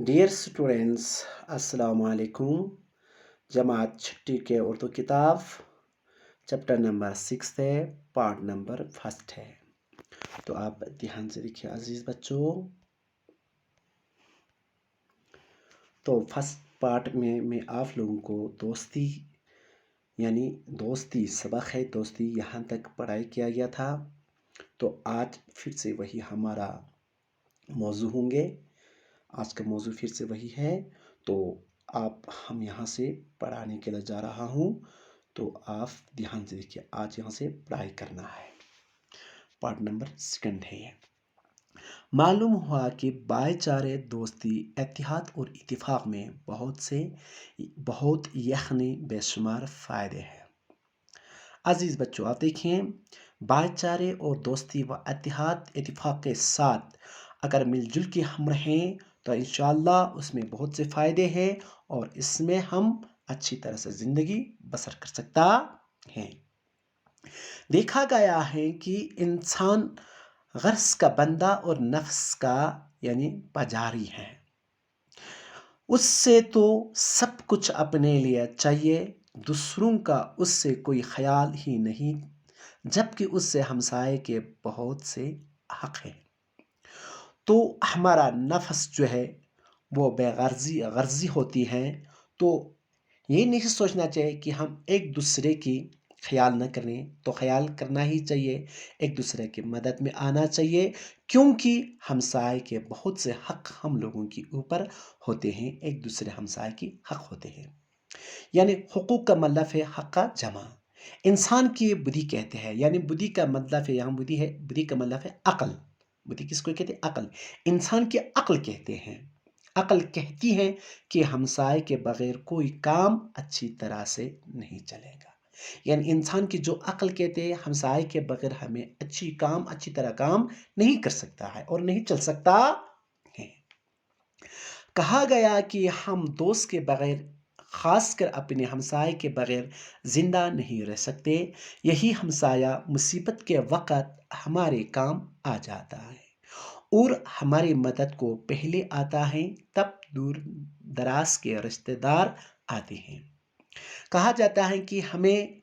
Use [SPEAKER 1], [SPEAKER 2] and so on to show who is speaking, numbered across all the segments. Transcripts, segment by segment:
[SPEAKER 1] Dear students, अस्सलाम वालेकुम। जमात छठी के उर्दू किताब चैप्टर नंबर 6 है, पार्ट नंबर फर्स्ट है। तो आप ध्यान से देखिए अजीज बच्चों। तो फर्स्ट पार्ट में मैं आप लोगों को दोस्ती यानी दोस्ती सबक है, दोस्ती यहाँ तक पढ़ाई किया गया था। तो आज फिर से वही हमारा मौजू होंगे। आज का मौजू फिर से वही है। तो हम यहाँ से पढ़ाने के लिए जा रहा हूँ। तो आप ध्यान से देखिए, आज यहाँ से पढ़ाई करना है। पार्ट नंबर 2 है ये। मालूम हुआ कि भाईचारे, दोस्ती, इत्तेहाद और इत्तेफाक में बहुत यखनी बेशुमार फ़ायदे हैं। अजीज़ बच्चों, आप देखिए, भाईचारे और दोस्ती व इत्तेफाक के साथ अगर मिलजुल के हम रहें तो इंशाअल्लाह उसमें बहुत से फ़ायदे हैं और इसमें हम अच्छी तरह से ज़िंदगी बसर कर सकता है। देखा गया है कि इंसान गर्स का बंदा और नफ्स का यानी पुजारी है। उससे तो सब कुछ अपने लिए चाहिए, दूसरों का उससे कोई ख्याल ही नहीं, जबकि उससे हमसाये के बहुत से हक हैं। तो हमारा नफ्स जो है वो गर्जी होती है। तो ये नहीं सोचना चाहिए कि हम एक दूसरे की ख्याल न करें, तो ख्याल करना ही चाहिए, एक दूसरे की मदद में आना चाहिए, क्योंकि हमसाये के बहुत से हक हम लोगों के ऊपर होते हैं, एक दूसरे हमसाये की हक होते हैं। यानी हुकूक का मतलब है हक का जमा। इंसान की बुद्धि कहते हैं, यानी बुद्धि का मतलब है, यहाँ बुद्धि है, बुद्धि का मतलब है अकल। बुद्धि किसको कहते हैं? अकल। इंसान की अकल कहते हैं। अकल कहती है कि हमसाये के बगैर कोई काम अच्छी तरह से नहीं चलेगा। यानी इंसान की जो अकल कहते हैं, हमसाये के बगैर हमें अच्छी तरह काम नहीं कर सकता है और नहीं चल सकता है। कहा गया कि हम दोस्त के बगैर, खासकर अपने हमसाये के बगैर जिंदा नहीं रह सकते। यही हमसाया मुसीबत के वक़्त हमारे काम आ जाता है और हमारी मदद को पहले आता है, तब दूर दराज के रिश्तेदार आते हैं। कहा जाता है कि हमें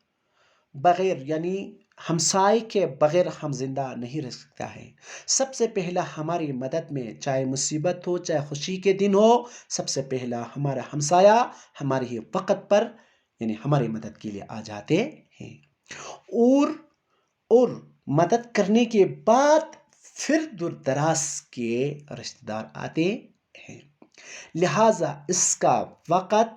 [SPEAKER 1] बगैर यानी हमसाये के बगैर हम जिंदा नहीं रह सकता है। सबसे पहला हमारी मदद में, चाहे मुसीबत हो चाहे खुशी के दिन हो, सबसे पहला हमारा हमसाया हमारे ही वक़्त पर यानी हमारी मदद के लिए आ जाते हैं और मदद करने के बाद फिर दूर दराज के रिश्तेदार आते हैं। लिहाजा इसका वक़्त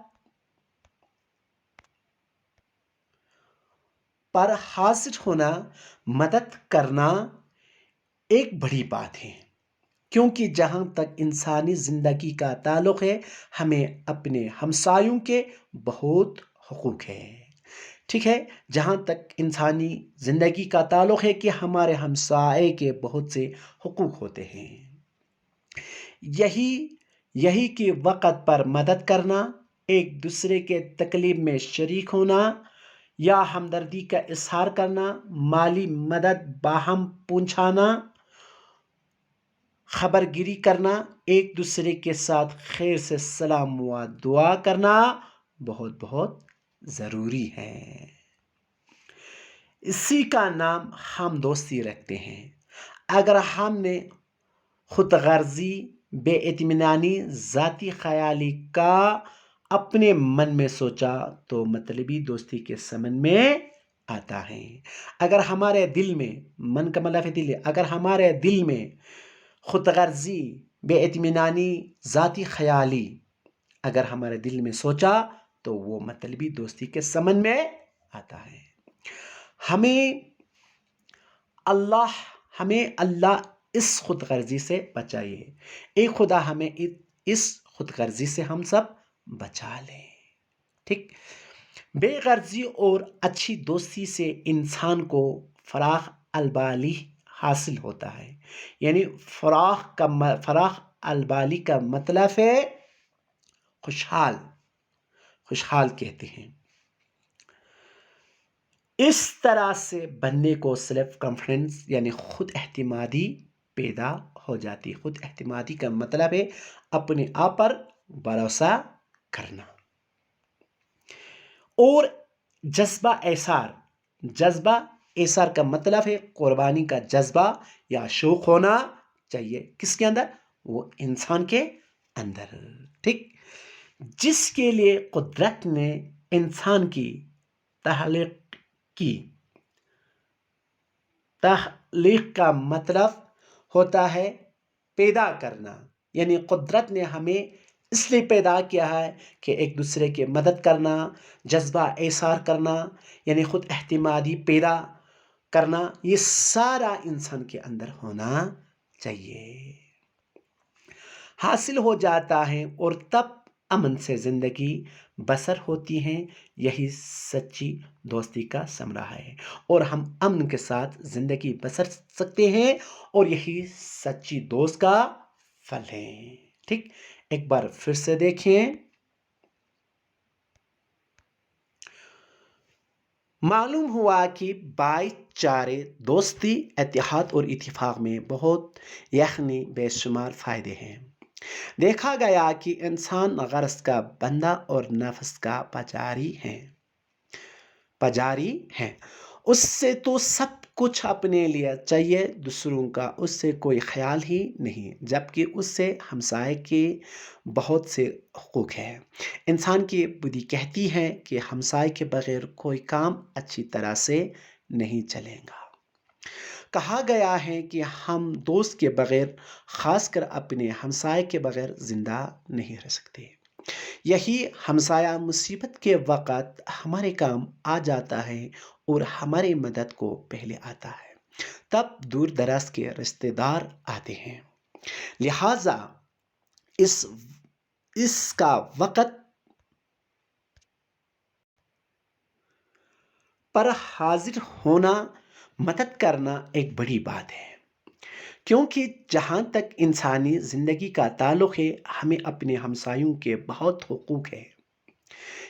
[SPEAKER 1] पर हाजिर होना, मदद करना एक बड़ी बात है, क्योंकि जहाँ तक इंसानी ज़िंदगी का ताल्लुक़ है, हमें अपने हमसायों के बहुत हुकूक है। ठीक है, जहाँ तक इंसानी ज़िंदगी का ताल्लुक़ है कि हमारे हमसाये के बहुत से हुकूक होते हैं। यही कि वक़्त पर मदद करना, एक दूसरे के तकलीफ में शरीक होना या हमदर्दी का इज़हार करना, माली मदद बाहम पहुँचाना, खबरगिरी करना, एक दूसरे के साथ खैर से सलाम व दुआ करना बहुत बहुत ज़रूरी है। इसी का नाम हम दोस्ती रखते हैं। अगर हमने खुद गर्जी, बेइत्मीनानी, ज़ाती ख़याली का अपने मन में सोचा तो मतलबी दोस्ती के समन में आता है। अगर हमारे दिल में, मन का मतलब है दिल, अगर हमारे दिल में खुद गर्जी, बेइत्मीनानी, ज़ाती ख़याली अगर हमारे दिल में सोचा तो वो मतलबी दोस्ती के समन में आता है। हमें अल्लाह इस खुद गर्जी से बचाइए। एक खुदा हमें इस खुद गर्जी से हम सब बचा लें। ठीक, बेगर्जी और अच्छी दोस्ती से इंसान को फराख अलबाली हासिल होता है। यानी फराख अलबाली का मतलब है खुशहाल कहते हैं। इस तरह से बनने को सेल्फ कॉन्फिडेंस यानी खुद एहतिमादी पैदा ہو جاتی ہے۔ خود اعتمادی کا مطلب ہے اپنے آپ پر بھروسہ کرنا۔ اور جذبہ ایثار کا مطلب ہے قربانی کا جذبہ یا شوق ہونا چاہیے۔ کس کے اندر؟ وہ انسان کے اندر، ٹھیک، جس کے لیے قدرت نے انسان کی تخلیق کا مطلب ہوتا ہے پیدا کرنا، یعنی قدرت نے ہمیں اس لیے پیدا کیا ہے کہ ایک دوسرے کی مدد کرنا، جذبہ ایثار کرنا، یعنی خود اعتمادی پیدا کرنا، یہ سارا انسان کے اندر ہونا چاہیے، حاصل ہو جاتا ہے، اور تب امن سے زندگی بسر ہوتی ہے۔ یہی سچی دوستی کا ثمرہ ہے، اور ہم امن کے ساتھ زندگی بسر سکتے ہیں، اور یہی سچی دوست کا پھل ہے، ٹھیک۔ ایک بار پھر سے دیکھیں، معلوم ہوا کہ بھائی چارے، دوستی، اتحاد اور اتفاق میں بہت یعنی بے شمار فائدے ہیں۔ دیکھا گیا کہ انسان غرض کا بندہ اور نفس کا پجاری ہے۔ اس سے تو سب کچھ اپنے لیے چاہیے، دوسروں کا اس سے کوئی خیال ہی نہیں، جبکہ اس سے ہمسائے کے بہت سے حقوق ہیں۔ انسان کی بدی کہتی ہے کہ ہمسائے کے بغیر کوئی کام اچھی طرح سے نہیں چلے گا۔ کہا گیا ہے کہ ہم دوست کے بغیر، خاص کر اپنے ہمسائے کے بغیر زندہ نہیں رہ سکتے۔ یہی ہمسایہ مصیبت کے وقت ہمارے کام آ جاتا ہے اور ہماری مدد کو پہلے آتا ہے، تب دور دراز کے رشتہ دار آتے ہیں، لہٰذا اس کا وقت پر حاضر ہونا، مدد کرنا ایک بڑی بات ہے، کیونکہ جہاں تک انسانی زندگی کا تعلق ہے، ہمیں اپنے ہمسایوں کے بہت حقوق ہیں۔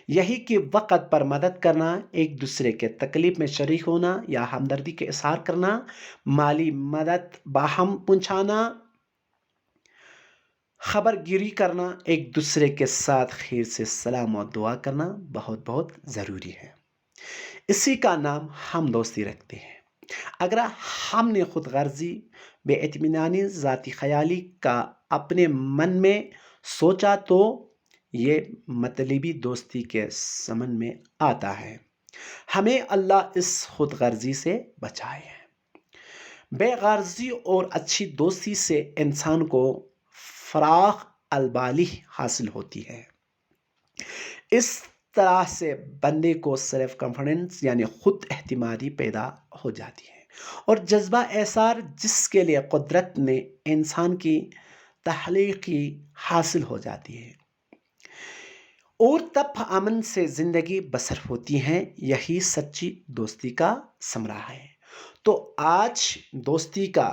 [SPEAKER 1] یہی کہ وقت پر مدد کرنا، ایک دوسرے کے تکلیف میں شریک ہونا یا ہمدردی کا اظہار کرنا، مالی مدد باہم پہنچانا، خبر گیری کرنا، ایک دوسرے کے ساتھ خیر سے سلام و دعا کرنا بہت بہت ضروری ہے۔ اسی کا نام ہم دوستی رکھتے ہیں۔ اگر ہم نے خود غرضی، بے اطمینانی، ذاتی خیالی کا اپنے من میں سوچا تو یہ مطلبی دوستی کے ضمن میں آتا ہے۔ ہمیں اللہ اس خود غرضی سے بچائے۔ بے غرضی اور اچھی دوستی سے انسان کو فراغ البالی حاصل ہوتی ہے۔ اس طرح سے بندے کو سیلف کانفیڈنس یعنی خود اعتمادی پیدا ہو جاتی ہے، اور جذبہ ایثار جس کے لیے قدرت نے انسان کی تخلیقی حاصل ہو جاتی ہے، اور تب امن سے زندگی بسر ہوتی ہے۔ یہی سچی دوستی کا ثمرہ ہے۔ تو آج دوستی کا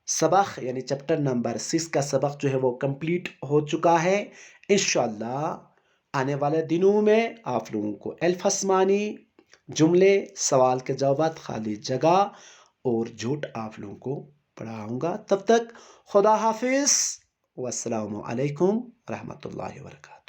[SPEAKER 1] سبق یعنی چیپٹر نمبر 6 کا سبق جو ہے وہ کمپلیٹ ہو چکا ہے۔ انشاءاللہ آنے والے دنوں میں آپ لوگوں کو الفاظ معنی، جملے، سوال کے جوابات، خالی جگہ اور جھوٹ آپ لوگوں کو پڑھاؤں گا۔ تب تک خدا حافظ، والسلام علیکم ورحمۃ اللہ وبرکاتہ۔